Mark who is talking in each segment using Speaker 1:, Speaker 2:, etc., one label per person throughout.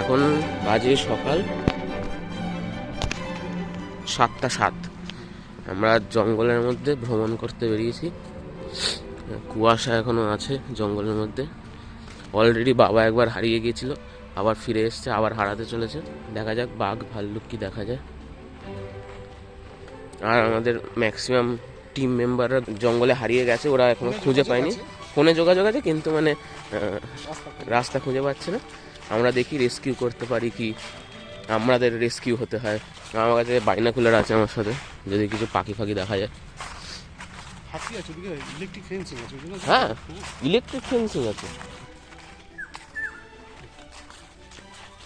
Speaker 1: এখন বাজে সকাল 7:07। আমরা জঙ্গলের মধ্যে ভ্রমণ করতে বেরিয়েছি। কুয়াশা এখনো আছে জঙ্গলের মধ্যে। অলরেডি বাবা একবার হারিয়ে গিয়েছিল, আবার ফিরে এসছে, আবার হারাতে চলেছে। দেখা যাক বাঘ ভাল্লুক কি দেখা যায়। আর আমাদের ম্যাক্সিমাম টিম মেম্বাররা জঙ্গলে হারিয়ে গেছে, ওরা এখনো খুঁজে পায়নি। ফোনে যোগাযোগ আছে কিন্তু মানে রাস্তা খুঁজে পাচ্ছে না। আমরা দেখি রেস্কিউ করতে পারি কি, আমাদের রেস্কিউ হতে হয়। আমার কাছে বাইনাকুলার আছে আমার সাথে, যদি কিছু পাখি ফাঁকি দেখা যায়। হ্যাঁ, ইলেকট্রিক ফেন্সিং আছে,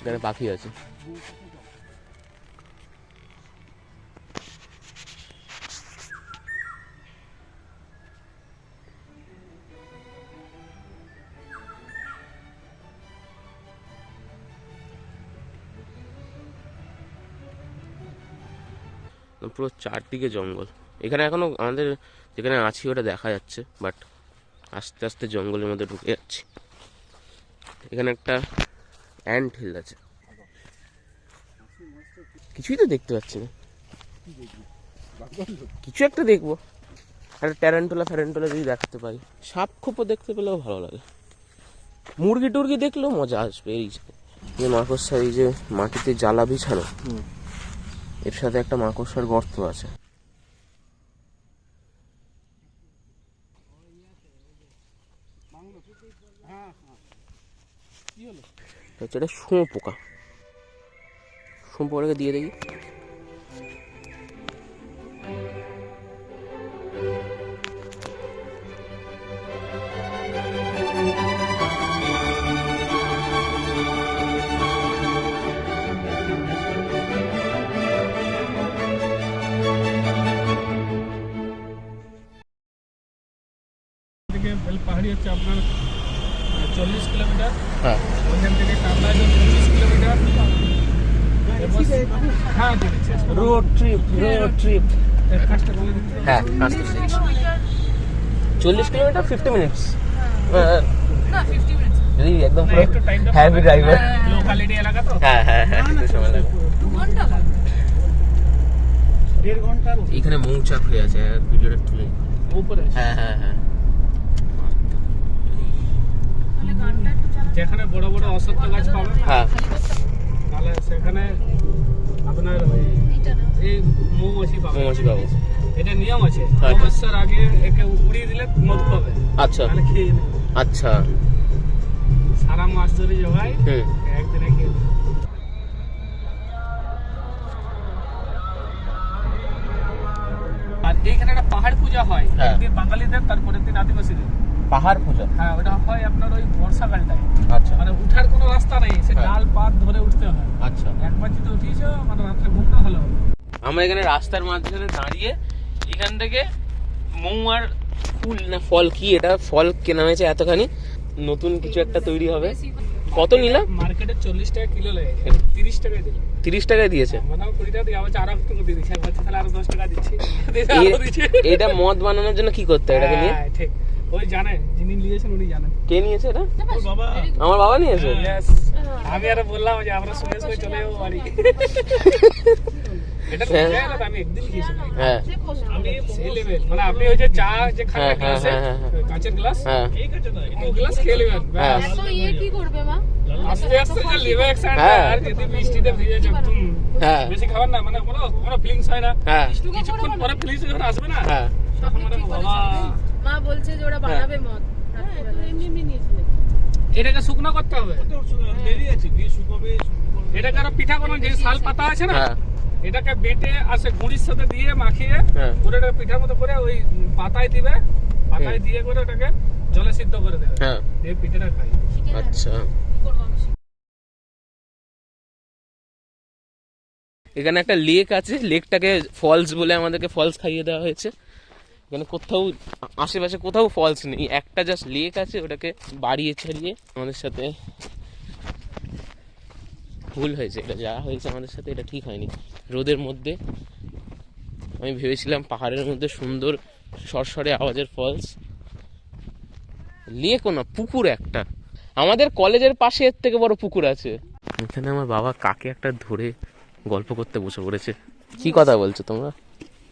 Speaker 1: এখানে পাখি আছে। পুরো চারদিকে জঙ্গল। এখানে এখনো আমাদের যেখানে আছি ওটা দেখা যাচ্ছে, বাট আস্তে আস্তে জঙ্গলের মধ্যে ঢুকে যাচ্ছি। এখানে একটা অ্যান্ট হিল আছে, কিছুই তো দেখতে পাচ্ছি না। কিছু একটা দেখবো, একটা ট্যারান্টুলা যদি দেখতে পাই। সাপ খোপও দেখতে পেলেও ভালো লাগে। মুরগি টুরগি দেখলেও মজা আসবে। এই যে মাকড়সা, এই যে মাটিতে জ্বালা বিছানো, এর সাথে একটা মাকড়সার গর্ত আছে। এটা শুঁয়োপোকা। শুঁয়োপোকাটাকে দিয়ে দেখি।
Speaker 2: পাহাড়ি হচ্ছে আপনার 40 কিলোমিটার।
Speaker 1: হ্যাঁ,
Speaker 2: ওইখান থেকে টামলা 25 কিলোমিটার। হ্যাঁ,
Speaker 1: রোড ট্রিপ
Speaker 2: কাজটা বলে দিতে।
Speaker 1: হ্যাঁ, 40 কিলোমিটার 50 মিনিটস।
Speaker 3: না 50 মিনিটস
Speaker 1: যদি একদম
Speaker 2: একটু টাইমটা
Speaker 1: হ্যাভি ড্রাইভার।
Speaker 2: লোকালিটি এলাকা তো।
Speaker 1: হ্যাঁ, একটু সময় লাগবে।
Speaker 3: 2 ঘন্টা লাগবে।
Speaker 2: 1.5 ঘন্টা।
Speaker 1: এখানে মৌচাক হয়ে আছে, ভিডিওটা তুলে।
Speaker 2: উপরে
Speaker 1: হ্যাঁ।
Speaker 3: তাহলে গানটা একটু চালা।
Speaker 2: যেখানে বড় বড় অশ্বত্থ গাছ পাবেন,
Speaker 1: হ্যাঁ,
Speaker 2: তাহলে সেখানে আপনার ওই
Speaker 3: এইটা না।
Speaker 2: এই মৌমাছি পাবেন।
Speaker 1: মৌমাছি পাবো।
Speaker 2: এটা নিয়ম আছে,
Speaker 1: আচ্ছা।
Speaker 2: অমাবস্যার আগে একে উড়িয়ে দিলে মধু পাবে।
Speaker 1: আচ্ছা
Speaker 2: তাহলে খেয়ে নেবে।
Speaker 1: আচ্ছা।
Speaker 2: সারা মাস ধরে জগায়, একদিনে খেয়ে নেবে। আর এইখানে একটা পাহাড় পূজা হয়,
Speaker 1: হ্যাঁ।
Speaker 2: একদিন বাঙালিদের, তারপরের দিন আদিবাসীদের।
Speaker 1: পাহাড় পূজা।
Speaker 2: হ্যাঁ, ওটা হয় আপনার ওই বর্ষাকালটায়।
Speaker 1: আচ্ছা
Speaker 2: মানে উঠার কোনো রাস্তা নেই, সে
Speaker 1: হ্যাঁ।
Speaker 2: ডাল পাত ধরে উঠতে হয়।
Speaker 1: আচ্ছা।
Speaker 2: একবার যদি উঠিয়েছ মানে রাত্রে ঘুমটা হলো।
Speaker 1: আমরা এখানে রাস্তার মাঝখানে দাঁড়িয়ে এখান থেকে মৌ আর ফুল না ফল, কি এটা ফল কেনা হয়েছে এতখানি, নতুন কিছু একটা তৈরি হবে। কত নিলাম?
Speaker 2: মার্কেটে 40 টাকা কিলো লাগে, 30 টাকায় দিল।
Speaker 1: 30 টাকায় দিয়েছে।
Speaker 2: মানে 20 টাকা দিয়ে আবার আরো একটু দিয়ে দিচ্ছে, তাহলে আরো 10 টাকা দিচ্ছি।
Speaker 1: এটা মদ বানানোর জন্য কি করতে হয় এটাকে নিয়ে?
Speaker 2: হ্যাঁ, ঠিক। ওই জানেন, যিনি নিয়েছেন উনি জানেন।
Speaker 1: কে নিয়েছে এটা?
Speaker 2: ওর বাবা।
Speaker 1: আমার বাবা নিয়েছে।
Speaker 2: Yes. আমি আরো বললাম যে আমরা শুনে চলে যাবো বাড়ি। এটা তো
Speaker 1: হ্যাঁ।
Speaker 2: জায়গা, আমি একদিন গিয়েছিলাম।
Speaker 1: হ্যাঁ
Speaker 2: আমি সেই লেভেল, মানে আপনি ওই যে চা যে খান
Speaker 1: হ্যাঁ,
Speaker 2: গ্লাসে,
Speaker 1: হ্যাঁ, হ্যাঁ, হ্যাঁ।
Speaker 2: কাঁচের গ্লাস,
Speaker 1: হ্যাঁ।
Speaker 2: এই গ্লাস খেয়ে নেবেন।
Speaker 1: হ্যাঁ।
Speaker 3: এত ইয়ে কি করবে মা?
Speaker 2: আস্তে আস্তে যে লিভার অ্যাকশন,
Speaker 1: হ্যাঁ।
Speaker 2: আর যদি বৃষ্টিতে ভিজে যাচ্ছেন,
Speaker 1: হ্যাঁ।
Speaker 2: বেশি খাবেন না, মানে কোনো ফিলিংস হয় না।
Speaker 1: হ্যাঁ।
Speaker 2: কিছুক্ষণ পরে ফিলিংস যখন আসবে না,
Speaker 1: হ্যাঁ।
Speaker 2: তখন মানে বাবা।
Speaker 3: মা বলছে যে ওরা বানাবে মদ। এমনি নিয়েছিল।
Speaker 2: এটাকে শুকনো করতে হবে, দেরি আছে, দিয়ে শুকাবে। এটাকে আরো পিঠা কোনো যে শাল পাতা আছে না,
Speaker 1: হ্যাঁ।
Speaker 2: এটাকে বেটে আর সে গুড়ির সাথে দিয়ে মাখিয়ে
Speaker 1: হ্যাঁ।
Speaker 2: পুরো এটা পিঠার মতো করে ওই পাতায় দিবে, পাতায় দিয়ে করে ওটাকে জলে সিদ্ধ করে দেবে,
Speaker 1: হ্যাঁ।
Speaker 2: দিয়ে পিঠাটা খাই।
Speaker 1: আচ্ছা।
Speaker 3: কি করব আমি?
Speaker 1: এখানে একটা লেক আছে, লেকটাকে ফলস বলে আমাদেরকে ফলস খাইয়ে দেওয়া হয়েছে। এখানে কোথাও আশেপাশে কোথাও ফলস নেই, একটা জাস্ট লেক আছে, ওটাকে বাড়িয়ে ছাড়িয়ে আমাদের সাথে ভুল হয়েছে। এটা যা হয়েছে আমাদের সাথে এটা ঠিক হয়নি। রোদের মধ্যে আমি ভেবেছিলাম পাহাড়ের মধ্যে সুন্দর সরসরে আওয়াজের ফলস, লেকও না, পুকুর একটা। আমাদের কলেজের পাশে এর থেকে বড় পুকুর আছে। এখানে আমার বাবা কাকে একটা ধরে গল্প করতে বসে পড়েছে। কি কথা বলছো তোমরা?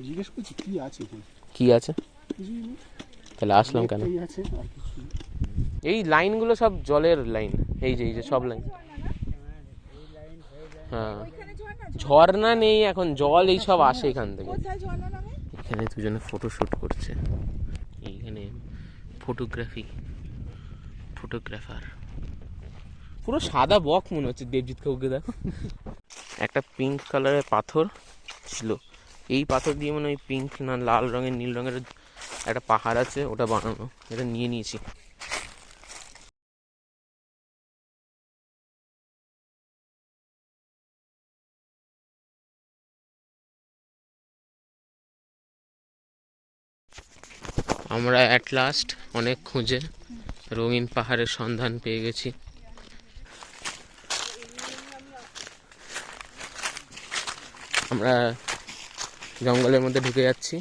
Speaker 4: জিজ্ঞেস করছি কি আছে এখানে।
Speaker 1: কি আছে?
Speaker 4: কিছুই নেই।
Speaker 1: তাহলে আসলাম কেন?
Speaker 4: এই আছে আর কিছু নেই।
Speaker 1: এই লাইনগুলো সব জলের লাইন, এই যে সব লাইন। হ্যাঁ, ঝর্ণা নেই এখন, জল এই সব আসে এখান থেকে। এখানে দুজনে ফটোশুট করছে। এইখানে ফটোগ্রাফার পুরো সাদা বক মনে হচ্ছে দেবজিৎ কাকুকে। দেখো একটা পিঙ্ক কালারের পাথর ছিল, এই পাথর দিয়ে মনে হয় পিঙ্ক না লাল রঙের নীল রঙের একটা পাহাড় আছে, ওটা বানানো। এটা নিয়ে নিয়েছি। আমরা অ্যাট লাস্ট অনেক খুঁজে রঙিন পাহাড়ের সন্ধান পেয়ে গেছি। আমরা জঙ্গলের মধ্যে ঢুকে যাচ্ছি।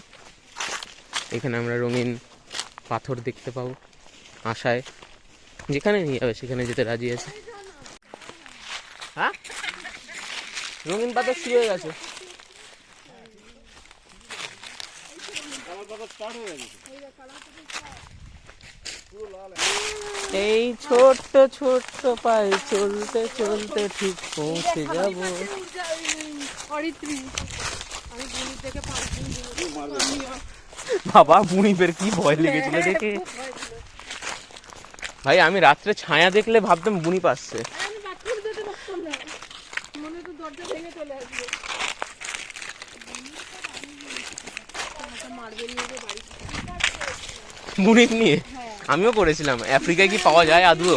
Speaker 1: এখানে আমরা রঙিন পাথর দেখতে পাবো। আশায় যেখানে নিয়ে যাবে সেখানে যেতে রাজি আছে। হ্যাঁ, রঙিন পাথর শুরু হয়ে গেছে। এই ছোট্ট ছোট্ট পায়ে চলতে চলতে ঠিক পৌঁছে যাব। বাবা বুনিপের কি ভয় লেগেছিল দেখে। ভাই আমি রাত্রে ছায়া দেখলে ভাবতাম বুনি পাচ্ছে। বুনিপ নিয়ে আমিও করেছিলাম। আফ্রিকায় কি পাওয়া যায় আদৌ?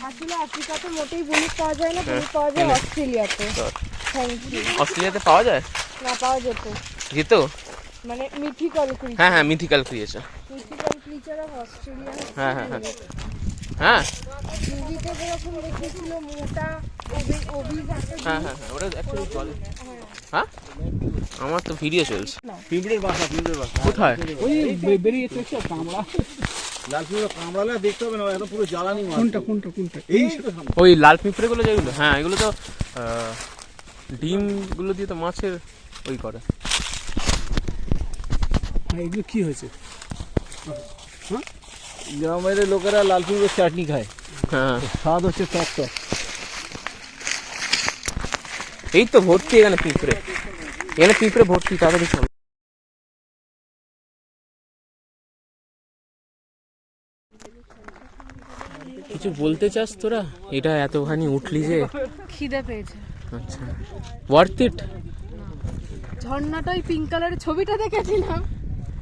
Speaker 3: আসলে আফ্রিকাতে মোটেই বুনিপ পাওয়া যায় না, বুনিপ পাওয়া যায় অস্ট্রেলিয়াতে।
Speaker 1: অস্ট্রেলিয়াতে পাওয়া যায়
Speaker 3: না, পাওয়া যেত মানে মিথিক্যাল ক্রিচার।
Speaker 1: হ্যাঁ, মিথিক্যাল ক্রিয়েচার।
Speaker 3: Of Australia.
Speaker 1: হ্যাঁ,
Speaker 3: মুভিতে যেরকম দেখেছিল মোটা
Speaker 1: হ্যাঁ, ওটা অ্যাকচুয়ালি জল। হ্যাঁ, আমার তো ভিডিও চলছে।
Speaker 4: পিঁপড়ের বাসা
Speaker 1: কোথায়?
Speaker 2: ওই বেরিয়েছে সব কামড়া।
Speaker 4: লাল পিঁপড়ে কামড়ালে দেখতে হবে না, একদম পুরো জ্বালানি মাছ।
Speaker 2: কোনটা
Speaker 4: এই তো সামনে।
Speaker 1: ওই লাল পিঁপড়েগুলো যেগুলো, হ্যাঁ এগুলো তো ডিমগুলো দিয়ে তো মাছের ওই করে।
Speaker 2: এগুলো কি হয়েছে?
Speaker 4: গ্রামের লোকেরা লাল পিঁপড়ের চাটনি খায়।
Speaker 1: হ্যাঁ,
Speaker 4: স্বাদ হচ্ছে টক।
Speaker 1: এই তো ভর্তি এখানে পিঁপড়ে ভর্তি। তাড়াতাড়ি চল। কিছু বলতে চাস তোরা? এটা এতখানি উঠলি যে
Speaker 3: খিদে পেয়েছে।
Speaker 1: আচ্ছা, ওয়ার্থ ইট।
Speaker 3: ঝর্ণাটাই পিঙ্ক কালারের ছবিটা দেখেছিলাম,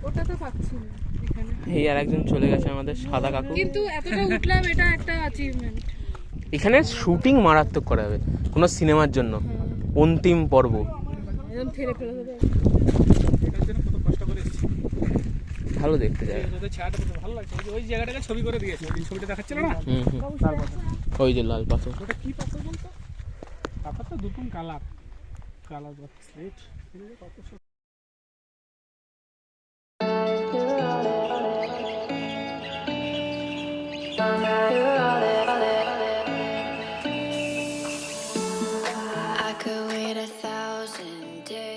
Speaker 3: ওটা তো পাচ্ছি না এখানে।
Speaker 1: এই আর একজন চলে গেছে আমাদের সাদা কাকু।
Speaker 3: কিন্তু এতটা উঠলাম, এটা একটা অ্যাচিভমেন্ট।
Speaker 1: এখানে শুটিং মারাত্মক করা হবে কোনো সিনেমার জন্য। অন্তিম পর্ব
Speaker 3: একদম ফেলে দেবে।
Speaker 2: এটার জন্য কত কষ্ট করে এসেছি।
Speaker 1: ভালো দেখতে যায়।
Speaker 2: তোদের ছায়াটা দেখতে ভালো লাগছে। ওই জায়গাটাকে ছবি করে দিয়েছে, ওই ছবিটা দেখাচ্ছিল না?
Speaker 1: ওই যে লাল পাথর।
Speaker 2: ওটা কি পাথর বলতো? পাথরটা দুটোন colour slate.
Speaker 5: I could wait 1,000 days.